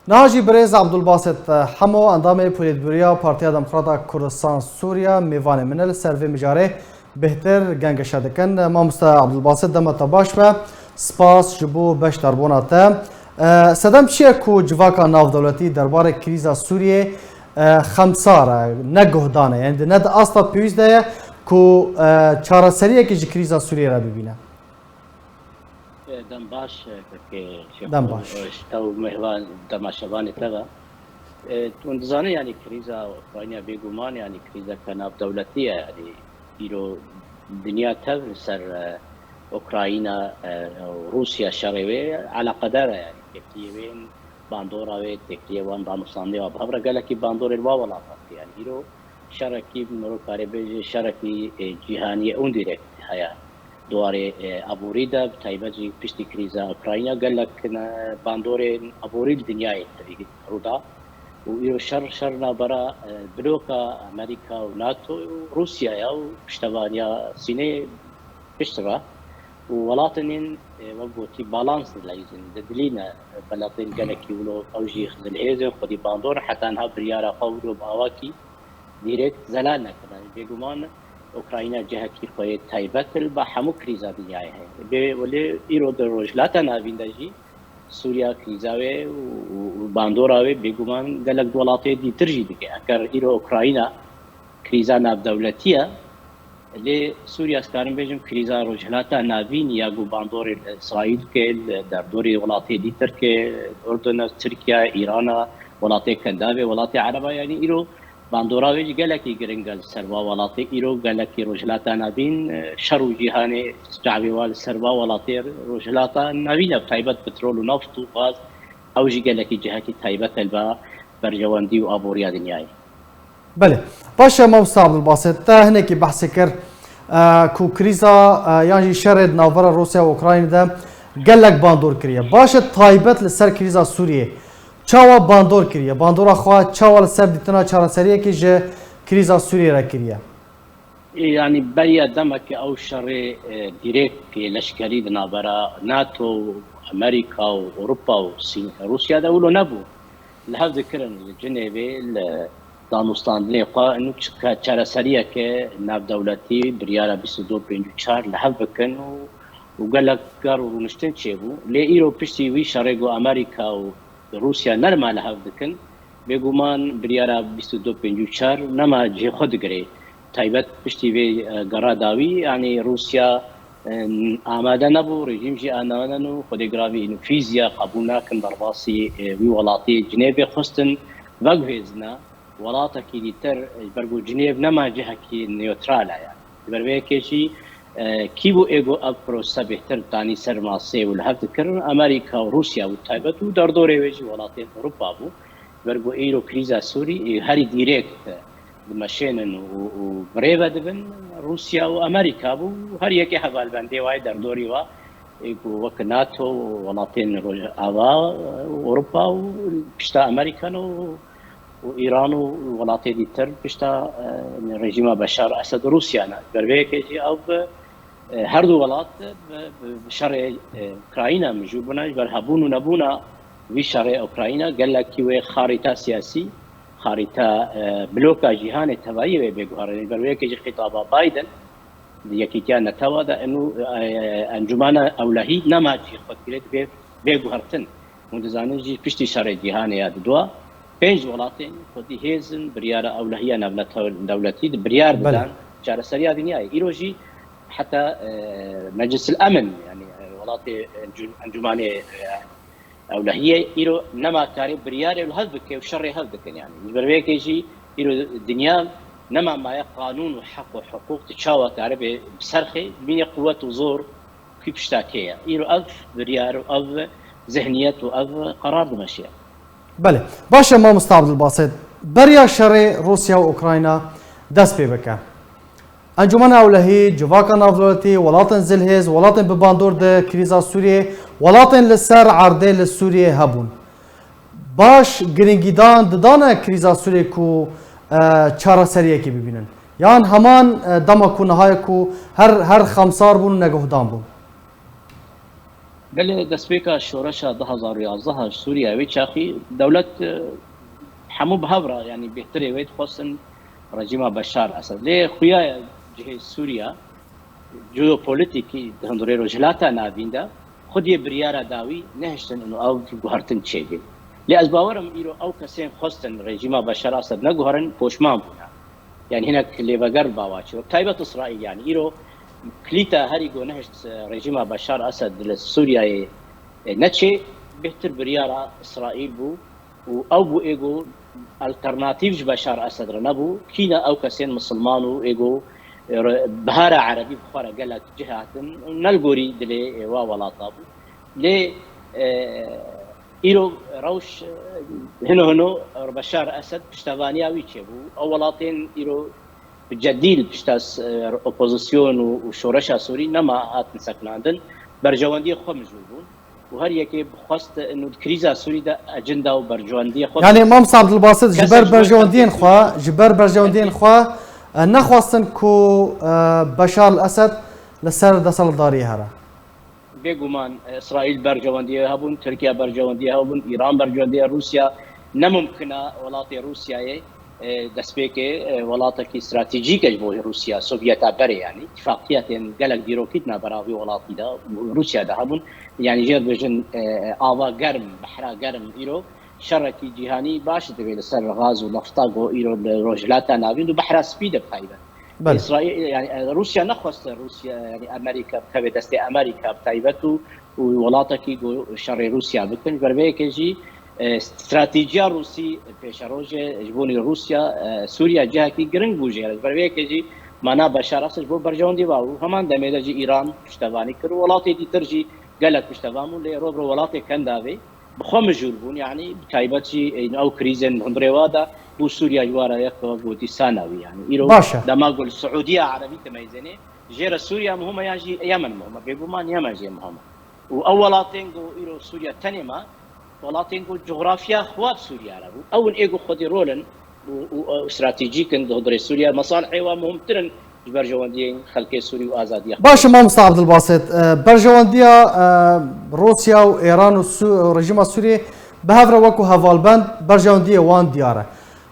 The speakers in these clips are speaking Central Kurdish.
ناجی برز عبدالباسط همو اندام پولیتبوریا پارتیا دموکراتا کردستان سوریا میوان منل سروی مجاره بهتر گنگ شدکن مامستا عبدالباسط دمت باش و سپاس جبو بش دربوناته سدم چیه کو جواکا ناو دولتی درباره کریزا سوریه خمساره نگهدانه یعنی ند اصلا پیوز ده کو چاره سریه که کریزا سوریه را ببینه دم باش که دم باش تو مهوان دماشبان تبع تونزانه يعني كريزا اوكرانيا بيجومان يعني كريزا كان دولتيه يعني يرو دنيا تبع سر اوكراينا وروسيا شريوي على قدرها يعني تكتيوين باندورا وي تكتيوان بانوساندي وبهبره قال لك باندور الواولا يعني يرو شركي مرو كاريبي شركي جهانيه اون دايركت هيا دواره ابوريدا تايبجي بيشتي كريزا اوكرانيا قال لك باندور ابوريد دنياي رودا ويرو شرنا برا بلوكا امريكا وناتو وروسيا يا بشتبانيا سيني بشتبا وولاتنين وقوتي بالانس لايزن دلينا بلاطين قال لك يقولوا اوجي خذ الهيزن خذي باندور حتى انها بريارا قولوا باواكي ديريكت زلالنا كمان بيقومان اوكراينا جهكي خوي تايبتل با همو كريزا دنياي هي ولي ايرو دروج لا تنابين دجي سوريا كريزاوي وباندوراوي بيقومان قال لك دولاتي دي ترجي دكي اكر ايرو اوكراينا كريزا ناب دولتيه اللي سوريا سكارن بيجم كريزا رجلاتا نابين ياغو باندور اسرائيل كل دردوري ولاتي دي تركي اردن تركيا ايران ولاتي كندابي ولاتي عربه يعني ايرو باندوراوی گلکی گرنگل سروا ولاتی ایرو گلکی رجلاتا نبین شرو جهانی شعبی وال سروا ولاتی رجلاتا نبین تایبت پترول و نفط و غاز اوجی گلکی جهتی تایبت البا برجواندی و آبوریا دنیای. بله باشه موسى عبدالباسط هنا کی بحث کر کو کریزا یعنی شرد ناور روسیا و اوکراین ده گلک باندور کریه باشه تایبت لسر کریزا سوریه چاوا باندور کریه باندورا خواه چاوا لسر دیتنا چارن سریه که جه کریزا سوریه را کریه يعني بريا دمك او شر ديريكت لشكري دنابرا ناتو امريكا واوروبا وصين روسيا دولو نبو لهذا ذكرن جنيفي دانوستان لقا انه تشارا سريا كي ناب دولتي بريالا 22 بنجار لهذا كانوا وقال لك قالوا نشتن شيبو لإيرو بيشتي وي شرقو امريكا روسيا نرمى لهذا كن بيقومان بريالا 22 بنجار نما جي خود قري تايبت بشتي في قراداوي يعني روسيا آماده نبو رژیم جی آماده نو خود گراوی اینو فیزیا قبول نکن درباسی وی ولاتی جنیب خستن وگویزنا ولاتا کی دیتر برگو جنیب نما جهه کی نیوتراله يعني بربه کشی کیبو ایگو اب پروسه بهتر تانی سرماسه و لحظه کرن امریکا و روسیا و تایبت و در دوره ویجی ولاتی اوروبا بو برگو ایرو کریزا سوری هری دیرکت مشينن وبريفا دبن روسيا وامريكا بو هر يكي حبال بندي واي در دوري وا وك ناتو ولاتين اوا اوروبا وبشتا امريكا وايران ولاتي دي تر بشتا رژيم بشار اسد روسيا بربيك او هر دو ولات بشر اوكرانيا مجوبنا برهبون ونبونا في شر اوكرانيا قال لك وي خارطه سياسي خارطه بلوكا جهان تبعي بيغوار بروي كي خطاب بايدن يكي كان نتوادا انه انجمانا اولهي نما جي فكرت بيغوارتن مندزاني جي بيشتي شر جهان يا دوا بينج ولاتين خدي هيزن بريار اولهيه نبلة دولتي بريار بدان جار سريا دنيا ايروجي حتى مجلس الامن يعني ولاتي انجماني اولهيه ايرو نما كاري برياري والهذبك وشر هذبك يعني بربيك يجي ايرو الدنيا نما ما قانون وحق وحقوق تشاوى كاري بسرخي من قوه وزور في بشتاكيه ايرو الف بريار والف ذهنيه والف قرار دمشق بله باشه ما مستعبد الباسط بريا شر روسيا واوكرانيا دست بك انجمن اولهی جواکان افدولتی ولاتن زلهز ولاتن بباندور ده کریزا سوریه ولاتن لسر عرضه لسوریه هبون باش گرینگیدان ددان کریزا سوریه کو چاره سریه کی ببینن یان همان دما کو نهای کو هر خمسار بون نگهدان بون بل دسبيكا شورشا 2011 سوريا ويتشاخي دولة حمو بهبرة يعني بيهتري ويت خصن رجيم بشار اسد ليه خويا جهه سوريا جيوبوليتيكي هندوري رجلاتا نابيندا خدي بريارا داوي نهشتن انه او جوهرتن تشيدي لأسباورم إيرو أو كسين خستن رجيم بشار اسد نجوهرن بوشمان بنا يعني هناك اللي بقرب باواتشو تايبة إسرائيل يعني إيرو كليتا هريجو نهشت رجيم بشار اسد لسوريا نتشي بهتر بريارا اسرائيل بو او بو ايجو الترناتيف بشار اسد رنبو كينا او كسين مسلمانو ايجو بهارة عربي بخارة قالت جهات نلقوري دلي وولاطابو لي ايرو روش هنو بشار اسد بشتغانيا ويتشبو اولاتين ايرو جديل بشتاس اوبوزيسيون وشورشا سوري نما هات نسكناندن برجواندي خو مجوبون وهر يكي بخواست انه كريزا سوري ده اجنده وبرجواندي خو يعني امام عبد الباسط جبر برجواندين خو نخواستن كو بشار الاسد لسر دسل داري هرا بيغمان اسرائيل برجواندي هبون تركيا برجواندي هبون ايران برجواندي روسيا نممكن ولاتي روسيا دسبيكي ولاتك استراتيجيك جو روسيا سوفيتا بري يعني اتفاقيات قالك ديروكيتنا براوي ولاتي دا روسيا ده هبون يعني جير بجن آوا گرم بحرا گرم ايرو شركي جهاني باش دبي لسر غاز ونفطا جو ايرو روجلاتا نابين وبحرا سبيد بتايبا اسرائيل يعني روسيا نخوست روسيا يعني امريكا بتبي دستي امريكا بتايبتو وولاتك جو شر روسيا بكن بربيكجي استراتيجيا روسي بيشاروجه جبوني روسيا سوريا جهكي جرنج بوجي بربيكجي معنا بشار اسد بو برجوندي باو همان دميدجي ايران اشتغاني كر ولاتي دي ترجي قالك اشتغامون لي روبر ولاتي كنداوي بخو مجوربون يعني بتايبتي او كريزن هندريوادا بو سوريا جوارا يكو بودي ساناوي يعني ايرو دما قول السعوديه عربي تميزني جير سوريا مهمه يجي يمن مهمه بيقومان يمن جي مهمه واولاتين جو ايرو سوريا تنما ولاتين جو جغرافيا خواب سوريا رابو اول ايجو خدي رولن واستراتيجيك هندري سوريا مصالحي ومهمترن برجوانديين خلقي سوري وازاديه باش امام عبد الباسط برجوانديا روسيا وايران والرجيم السوري بهفره وكو هافالبند برجوانديا وان دياره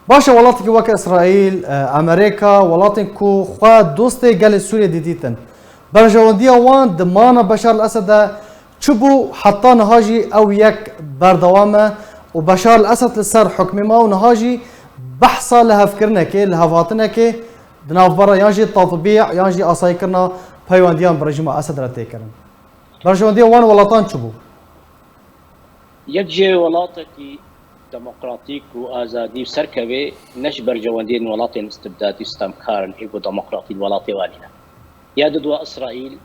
باش ولاتك وك اسرائيل امريكا ولاتن كو خوا دوستي قال سوريا ديتن برجوانديا وان دمان بشار الاسد تشبو حتى نهاجي او يك بردوامه وبشار الاسد لسر حكمي ما ونهاجي بحصه لها فكرنا كي لها فاطنه كي دنافبرا يانجي تطبيع يانجي اصايكرنا بايوانديان برجما اسد راتيكرن برجوانديا وان ولاتان تشبو يجي ولاتكي ديمقراطيك وازادي سركبي نش برجواندين ولاتين استبدادي استمكارن ايجو ديمقراطي ولاتي والينا ياددوا اسرائيل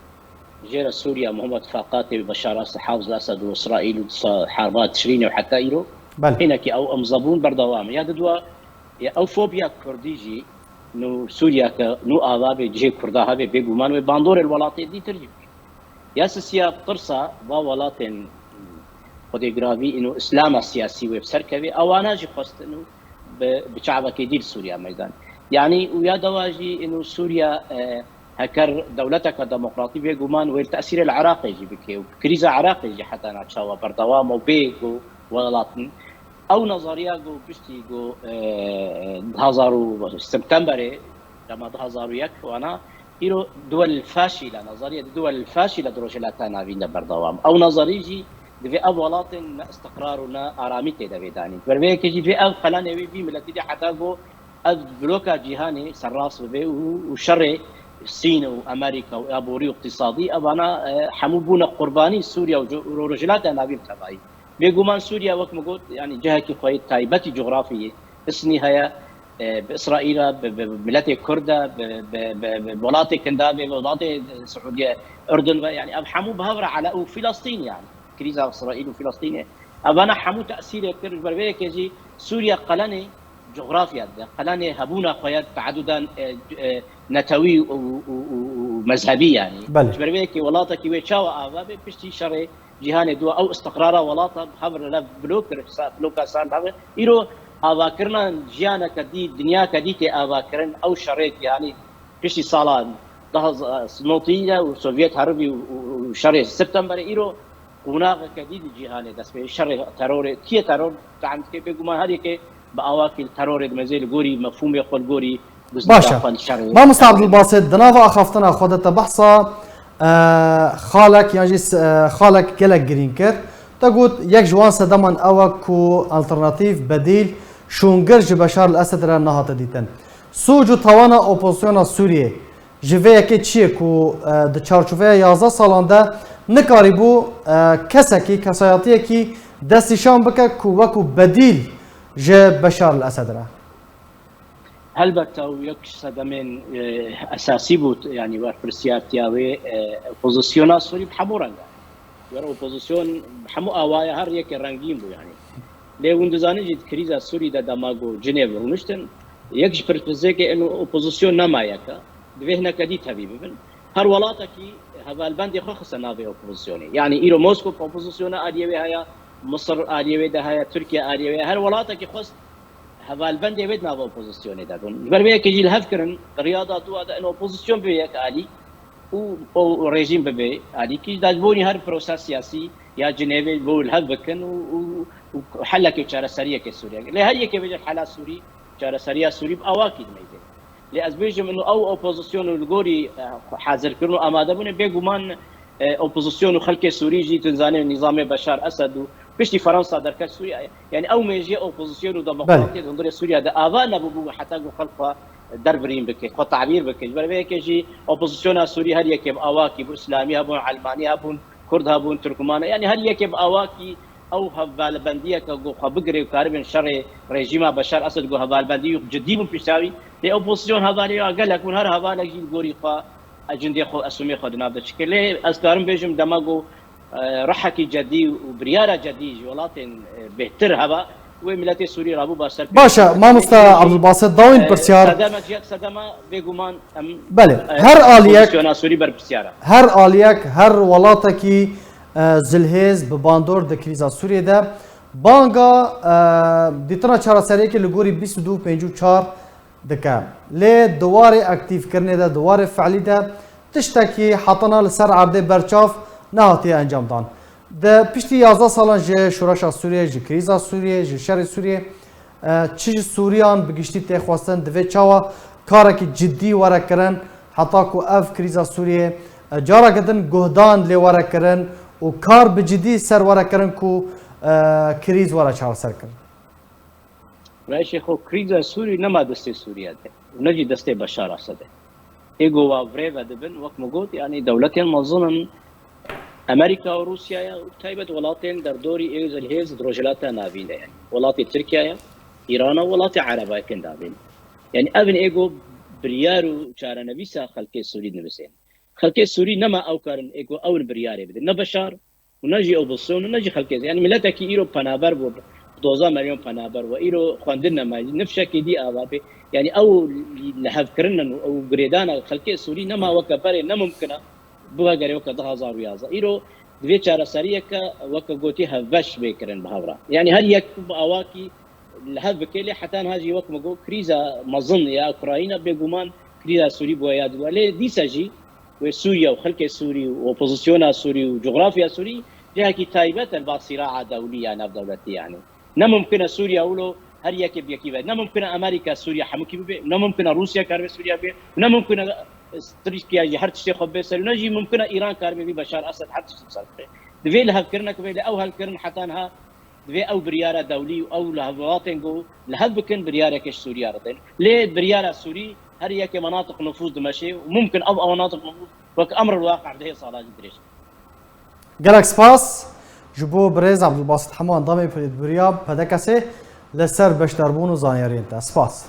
جير سوريا مهمة اتفاقات ببشار اسد حافظ الاسد واسرائيل حربات تشريني وحتى ايرو هناك او امزبون بردوام ياددوا او فوبيا كرديجي نو سوريا نو آذاب جه كردها به بيجومان وباندور الولاطي دي ترجم يا سياسة قرصة وولاتين خديجرافي إنه إسلام السياسي وبسركبي أو أنا جي خست إنه بشعبك يدير سوريا ميدان يعني ويا دواجي إنه سوريا هكر دولتك الديمقراطية بيجومان والتأثير العراقي يجي بكي وكريزة عراقي يجي حتى نتشاوا بردوام وبيجو ولاتن او نظريه جو بشتي جو 1000 سبتمبر لما 2001 وانا ايرو دول الفاشله نظريه الدول الفاشله دروجلاتنا نافين بردوام او نظريجي دفي اولات استقرارنا اراميتي دافيداني بربي كيجي في او قلاني في ملتي دي حتى جو بلوكا جهاني سراس به وشر الصين وامريكا وابوري اقتصادي ابانا حموبونا قرباني سوريا ورجلاتنا نافين تبعي بيجومان سوريا وكما قلت يعني جهة كي تايبتي جغرافية اسني هيا بإسرائيل بملاتي كردة بولاتي كندابة بولاتي السعودية أردن يعني أبحمو بهورة على فلسطين يعني كريزة إسرائيل وفلسطين أبانا حمو تأثير كتير بربيه كيجي سوريا قلاني جغرافيا قلاني هبونا قياد تعددا نتوي ومذهبي يعني بربيه كي ولاتا كي ويتشاوا آبابي بشتي شري جهاني دو او استقرار ولاطه خبر لا بلوكا سان هذا يرو اذاكرنا جيانا كدي دنيا كديتي اذاكرن او شريت يعني كشي صالان ده نوطيه وسوفيت حربي وشري سبتمبر يرو قناغ جديد جهاني دس به شر ترور كي ترور تعمد كي بيقوم هذه كي بأواكل ترور مزيل جوري مفهوم يقول جوري باشا ما مستعد الباسط دنافا أخافتنا خدت بحثا خالك يعني خالك كلك جرينكر تقول يك جوان سدمان أوكو ألترناتيف بديل شونجر بشار الأسد را نهات ديتن سوجو توانا أوبوزيسيون سوريا جوه که چیه کو د چارچوبه 11 سالان ده نکاری بو کسکی کسایاتی کی دستشان بکه کو وکو بدیل ج بشار الاسد را البته یک صدمين اساسي بود يعني ورفرسياتياوي اوبوزيسيون سوري بحمورنگا ور اوبوزيسيون بحمو اوايا هر يك رنگين بو يعني لوندزاني جد كريزا سوري دا دماغو جنيف ونشتن يكش فرزيكي انه اوبوزيسيون نمايكا دفهنا كديت حبيبي من هر ولاتكي هذا البند خص نافي اوبوزيسيوني يعني ايرو موسكو اوبوزيسيون اديوي هيا مصر اديوي ده هيا تركيا اديوي هر ولاتكي خص هذا البند يبد نافي اوبوزيسيوني ده بربي كيجي الهفكرن رياضه تو هذا انه اوبوزيسيون بيك علي او ريجيم ببي علي كي دالبوني هر بروسيس سياسي يا جنيف بو الهفكن وحلك الشارسريه كسوريا لا هي كي بيجي حالات سوري شارسريه سوري باواكيد ميزه لأسبيجم إنه أو أوبوزيسيون الجوري حاضر كرنو أماده بونه بيجومان أوبوزيسيون خلق سوري جي تنزاني نظام بشار أسد وبشتي فرنسا دركة سوريا يعني أو ما يجي أوبوزيسيون وديمقراطية هندوريا سوريا ده آذان ببو حتى خلقها دربرين بك خو تعبير بك بربي كيجي أوبوزيسيون سوري هل يكب أواكي بإسلامي هبون علماني هبون كرد هبون تركمان يعني هل يكب أواكي او هفالبنديه كو خبغري وكاربن شر ريجيم بشار اسد جو هفالبنديه جدي من بيساوي لي اوبوزيسيون هفالي قال لك من هر هفالك جي غوري خا اجندي خو اسمي خدنا بشكل اسكارم بيجم دماغو رحكي جدي وبرياره جدي ولاتن بهتر هبا وملاتي سوري رابو باسر باشا ما مست عبد الباسط داوين برسيار صدمه بيغمان بله هر اليك سوري بر برسياره هر اليك هر ولاتكي زلهز بباندور د کریزا سوریه ده بانگا دیتنا چارەسەرەیەکی لە گۆری 2254 دکه لێ دووارێ ئەکتیڤ کردنێ ده دووارێ فعلی ده تشتێکی حەتەنا لەسەر عەردەی بەرچاو نهاتیە ئەنجامدان د پشتی 11 ساڵان ji şoreşa Sûriyê ji krîza Sûriyê ji şerê Sûriyê çi ji Sûriyan bi giştî têxwastin divê çawa karekî ciddî were kirin heta ku ev krîza Sûriyê careke din guhdan lê were kirin و کار به جدی سر وره کردن کو کریز وره چهار سر کرد. رایش خو کریز سوری نما دسته سوریه ده و نجی دسته بشار اسد. ایگو و وریو دبن وقت مگود یعنی دولتین مظنن امریکا و روسیا و تایبت ولاتین در دوری ایز الهیز دروجلات ناوینه یعنی ولات ترکیه ایران و ولات عربای کن داوین. یعنی ابن ایگو بریارو چاره نویسا خلق سوری نویسین. خلق سوري نما او كارن ايكو اول برياري بده نبشار ونجي اوبوزيسيون ونجي خلق يعني ملتك ايرو بنابر و 12 مليون بنابر وايرو خواندنا ما نفشك دي اوابي يعني او لهفكرنا او غريدانا خلق سوري نما وكبر نممكن بوا غري وك 10000 رياضه ايرو دوی چاره سريه ك وك غوتي هفش بكرن بهورا يعني هل يكب اواكي لهفكلي حتى هاجي وك مغو كريزا مظن يا اوكرانيا بيغومان كريزا سوري بوياد ولي دي سجي وسوريا وخلق سوري وأوبوزيسيون سوري وجغرافيا سوري جهة كي تايبة البصراعة دولية نف دولتي يعني نممكن سوريا أولو هر يكي بيكي بي نممكن أمريكا سوريا حمكي بي نممكن روسيا كاربي سوريا بي نممكن تركيا هر تشي خبي سوري نجي ممكن إيران كاربي بي بشار أسد حتى تشي دفي لها كرنا كبي أو هالكرن حتى انها دفي أو بريارة دولي أو لها بواطنجو لها بكن بريارة كش سوريا ردين ليه بريارة سوري هر يك مناطق نفوذ دمشق وممكن أو مناطق نفوذ وكأمر الواقع ده صلاة دريش. جالك سباس جبو بريز عبد الباسط حمو انضمي في البرياب هذا كسي لسر بشتربون وزانيرين سباس.